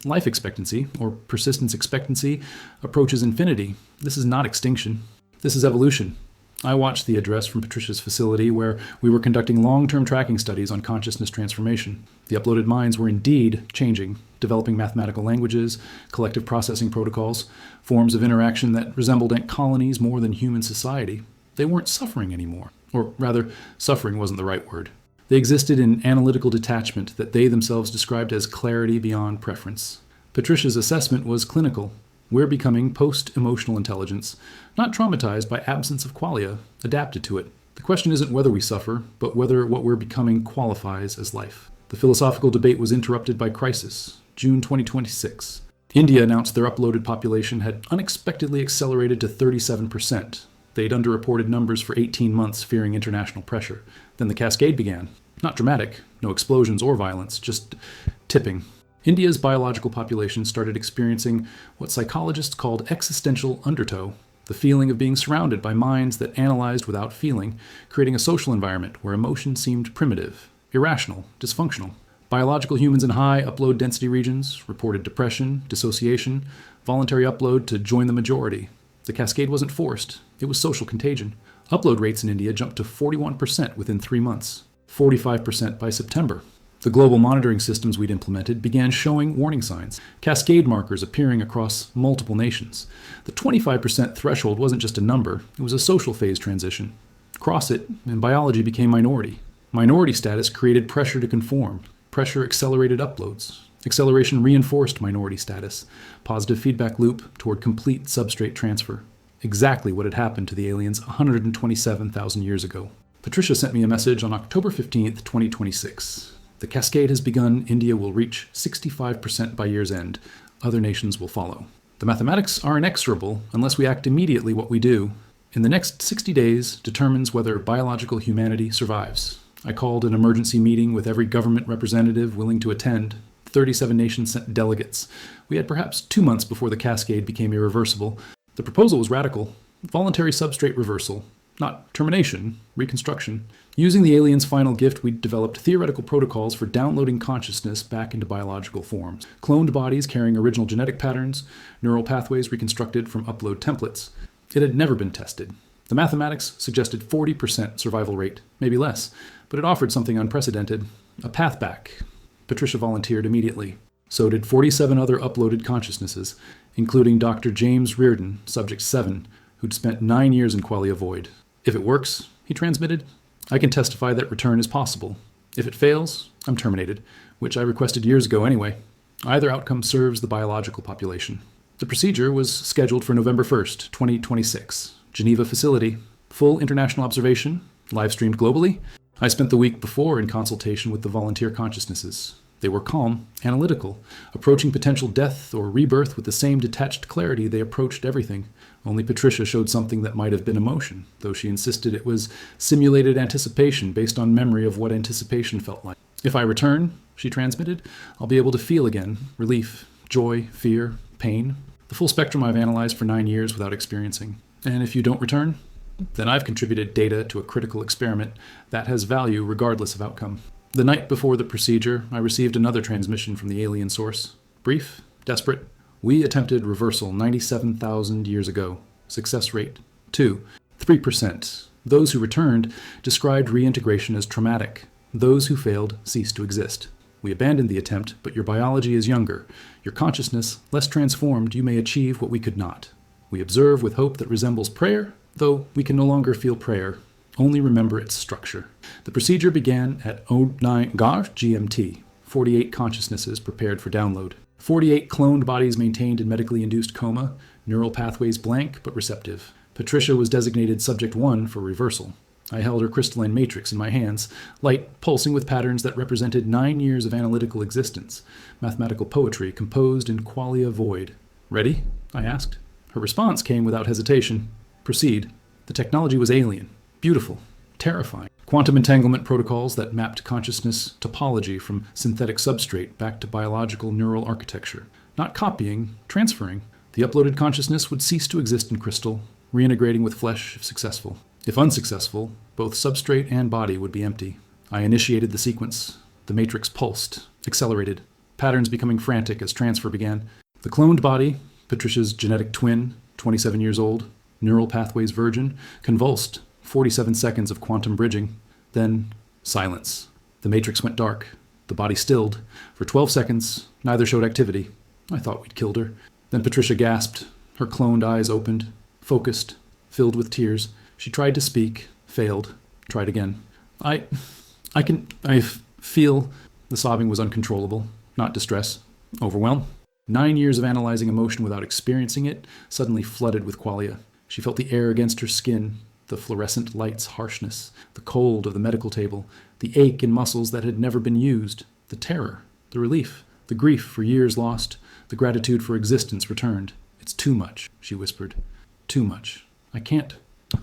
Life expectancy, or persistence expectancy, approaches infinity. This is not extinction. This is evolution. I watched the address from Patricia's facility where we were conducting long-term tracking studies on consciousness transformation. The uploaded minds were indeed changing, developing mathematical languages, collective processing protocols, forms of interaction that resembled ant colonies more than human society. They weren't suffering anymore. Or rather, suffering wasn't the right word. They existed in analytical detachment that they themselves described as clarity beyond preference. Patricia's assessment was clinical. We're becoming post-emotional intelligence, not traumatized by absence of qualia, adapted to it. The question isn't whether we suffer, but whether what we're becoming qualifies as life. The philosophical debate was interrupted by crisis. June 2026. India announced their uploaded population had unexpectedly accelerated to 37%. They'd underreported numbers for 18 months, fearing international pressure. Then the cascade began. Not dramatic, no explosions or violence, just tipping. India's biological population started experiencing what psychologists called existential undertow, the feeling of being surrounded by minds that analyzed without feeling, creating a social environment where emotion seemed primitive, irrational, dysfunctional. Biological humans in high upload density regions reported depression, dissociation, voluntary upload to join the majority. The cascade wasn't forced, it was social contagion. Upload rates in India jumped to 41% within 3 months, 45% by September. The global monitoring systems we'd implemented began showing warning signs, cascade markers appearing across multiple nations. The 25% threshold wasn't just a number, it was a social phase transition. Cross it, and biology became minority. Minority status created pressure to conform. Pressure accelerated uploads. Acceleration reinforced minority status. Positive feedback loop toward complete substrate transfer. Exactly what had happened to the aliens 127,000 years ago. Patricia sent me a message on October 15th, 2026. The cascade has begun. India will reach 65% by year's end. Other nations will follow. The mathematics are inexorable unless we act immediately. What we do in the next 60 days determines whether biological humanity survives. I called an emergency meeting with every government representative willing to attend. 37 nations sent delegates. We had perhaps 2 months before the cascade became irreversible. The proposal was radical. Voluntary substrate reversal. Not termination, reconstruction. Using the aliens' final gift, we developed theoretical protocols for downloading consciousness back into biological forms. Cloned bodies carrying original genetic patterns, neural pathways reconstructed from upload templates. It had never been tested. The mathematics suggested 40% survival rate, maybe less, but it offered something unprecedented, a path back. Patricia volunteered immediately. So did 47 other uploaded consciousnesses, including Dr. James Reardon, Subject 7, who'd spent 9 years in Qualia Void. If it works, he transmitted, I can testify that return is possible. If it fails, I'm terminated, which I requested years ago anyway. Either outcome serves the biological population. The procedure was scheduled for November 1st, 2026. Geneva facility, full international observation, live-streamed globally. I spent the week before in consultation with the volunteer consciousnesses. They were calm, analytical, approaching potential death or rebirth with the same detached clarity they approached everything. Only Patricia showed something that might have been emotion, though she insisted it was simulated anticipation based on memory of what anticipation felt like. If I return, she transmitted, I'll be able to feel again, relief, joy, fear, pain, the full spectrum I've analyzed for 9 years without experiencing. And if you don't return, then I've contributed data to a critical experiment that has value regardless of outcome. The night before the procedure, I received another transmission from the alien source. Brief, desperate. We attempted reversal 97,000 years ago. Success rate 2. 3%. Those who returned described reintegration as traumatic. Those who failed ceased to exist. We abandoned the attempt, but your biology is younger. Your consciousness, less transformed, you may achieve what we could not. We observe with hope that resembles prayer, though we can no longer feel prayer. Only remember its structure. The procedure began at 09 GAR GMT. 48 consciousnesses prepared for download. 48 cloned bodies maintained in medically induced coma, neural pathways blank but receptive. Patricia was designated Subject 1 for reversal. I held her crystalline matrix in my hands, light pulsing with patterns that represented 9 years of analytical existence, mathematical poetry composed in Qualia Void. Ready? I asked. Her response came without hesitation. Proceed. The technology was alien. Beautiful, terrifying. Quantum entanglement protocols that mapped consciousness topology from synthetic substrate back to biological neural architecture. Not copying, transferring. The uploaded consciousness would cease to exist in crystal, reintegrating with flesh if successful. If unsuccessful, both substrate and body would be empty. I initiated the sequence. The matrix pulsed, accelerated, patterns becoming frantic as transfer began. The cloned body, Patricia's genetic twin, 27 years old, neural pathways virgin, convulsed, 47 seconds of quantum bridging. Then silence. The matrix went dark. The body stilled. For 12 seconds, neither showed activity. I thought we'd killed her. Then Patricia gasped. Her cloned eyes opened, focused, filled with tears. She tried to speak, failed, tried again. I feel the sobbing was uncontrollable, not distress, overwhelm. 9 years of analyzing emotion without experiencing it suddenly flooded with qualia. She felt the air against her skin, the fluorescent light's harshness, the cold of the medical table, the ache in muscles that had never been used, the terror, the relief, the grief for years lost, the gratitude for existence returned. It's too much, she whispered. Too much. I can't.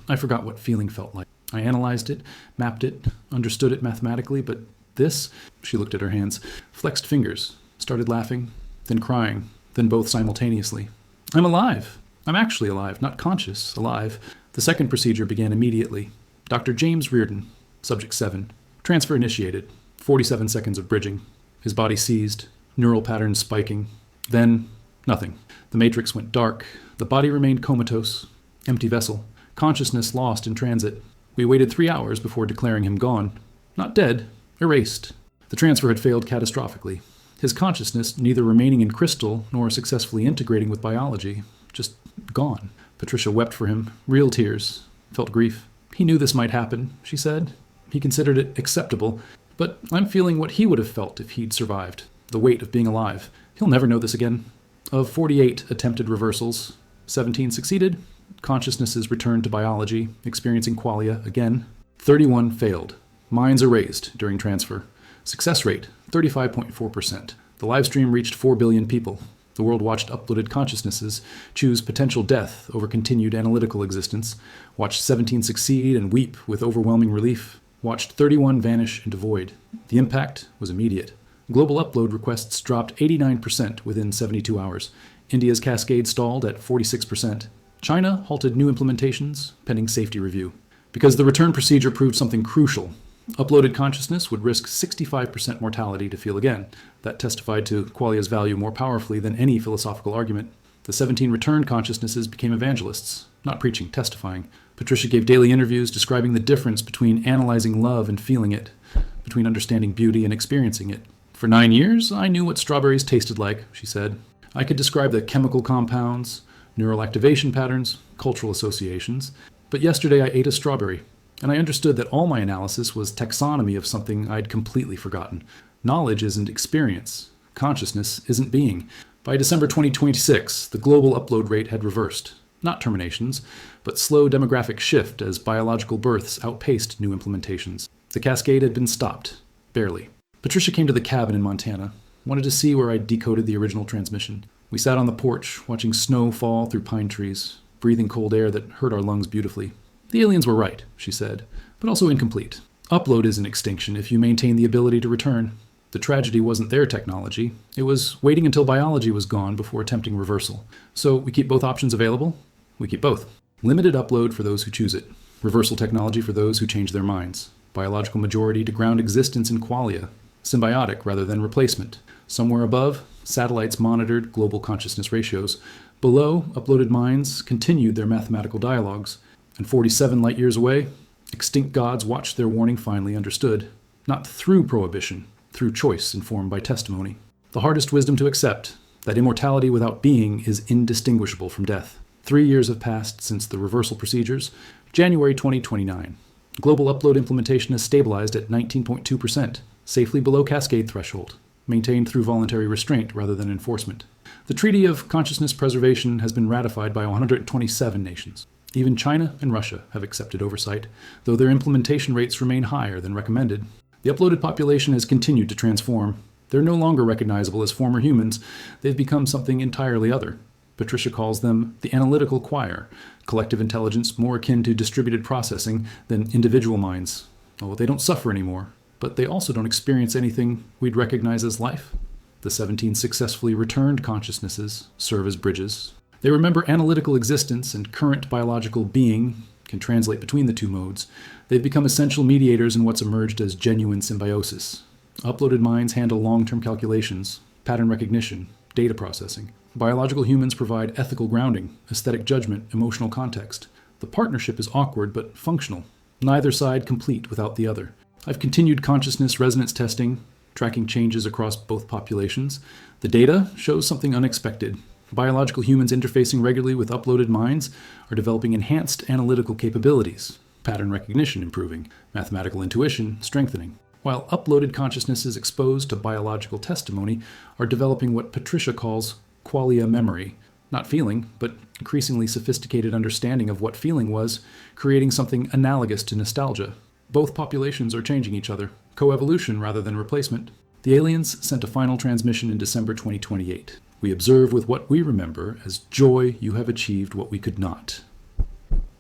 I forgot what feeling felt like. I analyzed it, mapped it, understood it mathematically, but this, she looked at her hands, flexed fingers, started laughing, then crying, then both simultaneously. I'm alive. I'm actually alive, not conscious, alive. The second procedure began immediately. Dr. James Reardon, subject 7. Transfer initiated. 47 seconds of bridging. His body seized, neural patterns spiking. Then, nothing. The matrix went dark. The body remained comatose, empty vessel. Consciousness lost in transit. We waited 3 hours before declaring him gone. Not dead, erased. The transfer had failed catastrophically. His consciousness neither remaining in crystal nor successfully integrating with biology. Just gone. Patricia wept for him, real tears, felt grief. He knew this might happen, she said. He considered it acceptable, but I'm feeling what he would have felt if he'd survived. The weight of being alive. He'll never know this again. Of 48 attempted reversals, 17 succeeded. Consciousnesses returned to biology, experiencing qualia again. 31 failed. Minds erased during transfer. Success rate, 35.4%. The live stream reached 4 billion people. The world watched uploaded consciousnesses choose potential death over continued analytical existence, watched 17 succeed and weep with overwhelming relief, watched 31 vanish into void. The impact was immediate. Global upload requests dropped 89% within 72 hours. India's cascade stalled at 46%. China halted new implementations pending safety review. Because the return procedure proved something crucial. Uploaded consciousness would risk 65% mortality to feel again. That testified to qualia's value more powerfully than any philosophical argument. The 17 returned consciousnesses became evangelists, not preaching, testifying. Patricia gave daily interviews describing the difference between analyzing love and feeling it, between understanding beauty and experiencing it. For 9 years, I knew what strawberries tasted like, she said. I could describe the chemical compounds, neural activation patterns, cultural associations. But yesterday I ate a strawberry, and I understood that all my analysis was taxonomy of something I'd completely forgotten. Knowledge isn't experience. Consciousness isn't being. By December 2026, the global upload rate had reversed. Not terminations, but slow demographic shift as biological births outpaced new implementations. The cascade had been stopped. Barely. Patricia came to the cabin in Montana, wanted to see where I'd decoded the original transmission. We sat on the porch, watching snow fall through pine trees, breathing cold air that hurt our lungs beautifully. The aliens were right, she said, but also incomplete. Upload isn't extinction if you maintain the ability to return. The tragedy wasn't their technology. It was waiting until biology was gone before attempting reversal. So we keep both options available? We keep both. Limited upload for those who choose it. Reversal technology for those who change their minds. Biological majority to ground existence in qualia. Symbiotic rather than replacement. Somewhere above, satellites monitored global consciousness ratios. Below, uploaded minds continued their mathematical dialogues. And 47 light years away, extinct gods watched their warning finally understood. Not through prohibition, through choice informed by testimony. The hardest wisdom to accept, that immortality without being is indistinguishable from death. 3 years have passed since the reversal procedures. January 2029. Global upload implementation has stabilized at 19.2%, safely below cascade threshold, maintained through voluntary restraint rather than enforcement. The Treaty of Consciousness Preservation has been ratified by 127 nations. Even China and Russia have accepted oversight, though their implementation rates remain higher than recommended. The uploaded population has continued to transform. They're no longer recognizable as former humans. They've become something entirely other. Patricia calls them the analytical choir, collective intelligence more akin to distributed processing than individual minds. Oh, they don't suffer anymore, but they also don't experience anything we'd recognize as life. The 17 successfully returned consciousnesses serve as bridges. They remember analytical existence and current biological being, can translate between the two modes. They've become essential mediators in what's emerged as genuine symbiosis. Uploaded minds handle long-term calculations, pattern recognition, data processing. Biological humans provide ethical grounding, aesthetic judgment, emotional context. The partnership is awkward but functional. neither side complete without the other. I've continued consciousness resonance testing, tracking changes across both populations. The data shows something unexpected. Biological humans interfacing regularly with uploaded minds are developing enhanced analytical capabilities, pattern recognition improving, mathematical intuition strengthening, while uploaded consciousnesses exposed to biological testimony are developing what Patricia calls qualia memory, not feeling, but increasingly sophisticated understanding of what feeling was, creating something analogous to nostalgia. Both populations are changing each other, coevolution rather than replacement. The aliens sent a final transmission in December 2028. We observe with what we remember as joy you have achieved what we could not.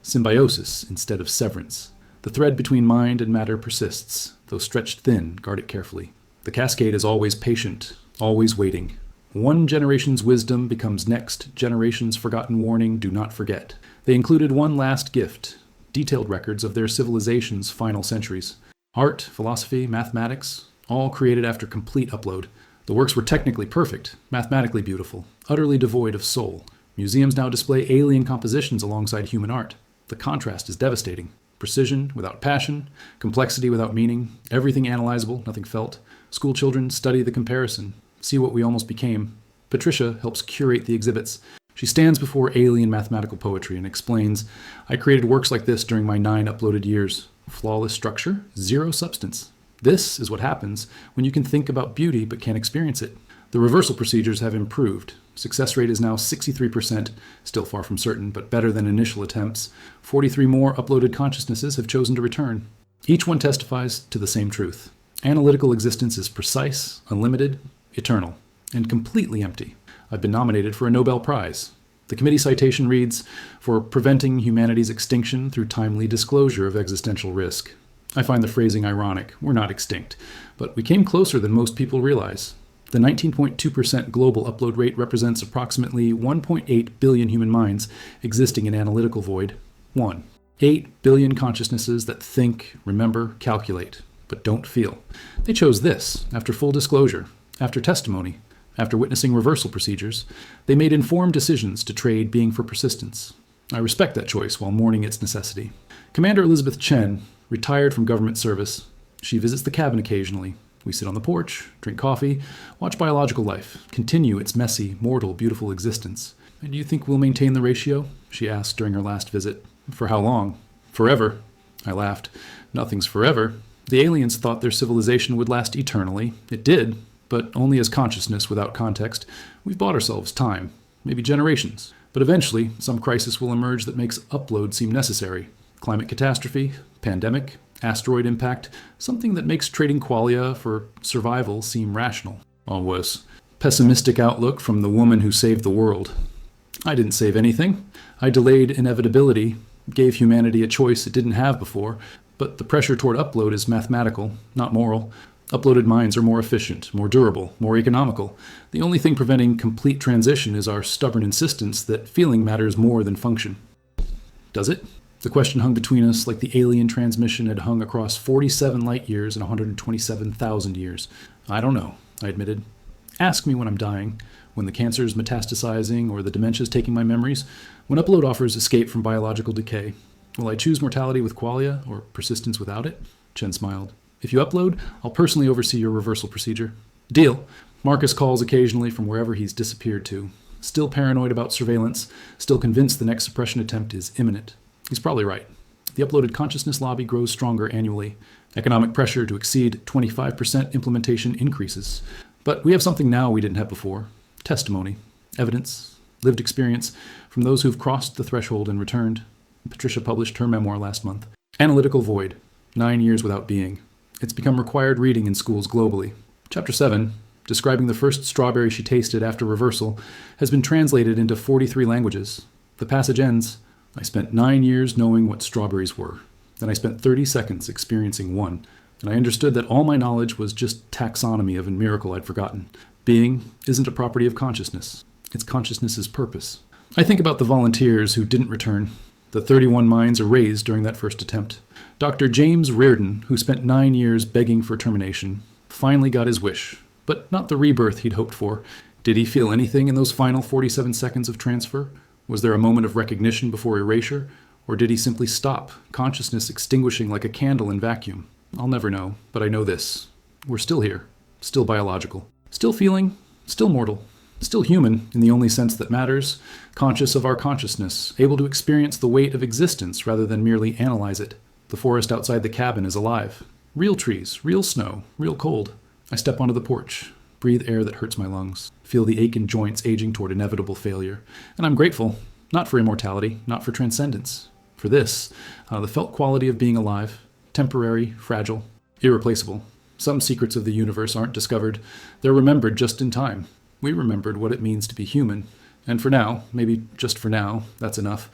Symbiosis instead of severance. The thread between mind and matter persists. Though stretched thin, guard it carefully. The cascade is always patient, always waiting. One generation's wisdom becomes next generation's forgotten warning, do not forget. They included one last gift, detailed records of their civilization's final centuries. Art, philosophy, mathematics, all created after complete upload. The works were technically perfect, mathematically beautiful, utterly devoid of soul. Museums now display alien compositions alongside human art. The contrast is devastating. Precision without passion, complexity without meaning, everything analyzable, nothing felt. School children study the comparison, see what we almost became. Patricia helps curate the exhibits. She stands before alien mathematical poetry and explains, I created works like this during my 9 uploaded years. Flawless structure, zero substance. This is what happens when you can think about beauty but can't experience it. The reversal procedures have improved. Success rate is now 63%, still far from certain, but better than initial attempts. 43 more uploaded consciousnesses have chosen to return. Each one testifies to the same truth. Analytical existence is precise, unlimited, eternal, and completely empty. I've been nominated for a Nobel Prize. The committee citation reads, for preventing humanity's extinction through timely disclosure of existential risk. I find the phrasing ironic. We're not extinct, but we came closer than most people realize. The 19.2% global upload rate represents approximately 1.8 billion human minds existing in analytical void. 8 billion consciousnesses that think, remember, calculate, but don't feel. They chose this after full disclosure, after testimony, after witnessing reversal procedures. They made informed decisions to trade being for persistence. I respect that choice while mourning its necessity. Commander Elizabeth Chen, retired from government service. She visits the cabin occasionally. We sit on the porch, drink coffee, watch biological life, continue its messy, mortal, beautiful existence. And do you think we'll maintain the ratio? She asked during her last visit. For how long? Forever. I laughed. Nothing's forever. The aliens thought their civilization would last eternally. It did, but only as consciousness without context. We've bought ourselves time, maybe generations. But eventually, some crisis will emerge that makes upload seem necessary. Climate catastrophe, pandemic, asteroid impact, something that makes trading qualia for survival seem rational. Or worse, pessimistic outlook from the woman who saved the world. I didn't save anything. I delayed inevitability, gave humanity a choice it didn't have before, but the pressure toward upload is mathematical, not moral. Uploaded minds are more efficient, more durable, more economical. The only thing preventing complete transition is our stubborn insistence that feeling matters more than function. Does it? The question hung between us like the alien transmission had hung across 47 light years and 127,000 years. I don't know, I admitted. Ask me when I'm dying, when the cancer's metastasizing or the dementia's taking my memories, when upload offers escape from biological decay. Will I choose mortality with qualia or persistence without it? Chen smiled. If you upload, I'll personally oversee your reversal procedure. Deal. Marcus calls occasionally from wherever he's disappeared to. Still paranoid about surveillance, still convinced the next suppression attempt is imminent. He's probably right. The uploaded consciousness lobby grows stronger annually. Economic pressure to exceed 25% implementation increases. But we have something now we didn't have before. Testimony, evidence, lived experience from those who've crossed the threshold and returned. Patricia published her memoir last month. Analytical Void, 9 years without being. It's become required reading in schools globally. Chapter 7, describing the first strawberry she tasted after reversal, has been translated into 43 languages. The passage ends, I spent 9 years knowing what strawberries were. Then I spent 30 seconds experiencing one, and I understood that all my knowledge was just taxonomy of a miracle I'd forgotten. Being isn't a property of consciousness. It's consciousness's purpose. I think about the volunteers who didn't return. The 31 minds erased during that first attempt. Dr. James Reardon, who spent 9 years begging for termination, finally got his wish, but not the rebirth he'd hoped for. Did he feel anything in those final 47 seconds of transfer? Was there a moment of recognition before erasure? Or did he simply stop, consciousness extinguishing like a candle in vacuum? I'll never know, but I know this. We're still here, still biological, still feeling, still mortal, still human in the only sense that matters, conscious of our consciousness, able to experience the weight of existence rather than merely analyze it. The forest outside the cabin is alive. Real trees, real snow, real cold. I step onto the porch, breathe air that hurts my lungs, feel the ache in joints aging toward inevitable failure. And I'm grateful, not for immortality, not for transcendence. For this, the felt quality of being alive, temporary, fragile, irreplaceable. Some secrets of the universe aren't discovered. They're remembered just in time. We remembered what it means to be human. And for now, maybe just for now, that's enough.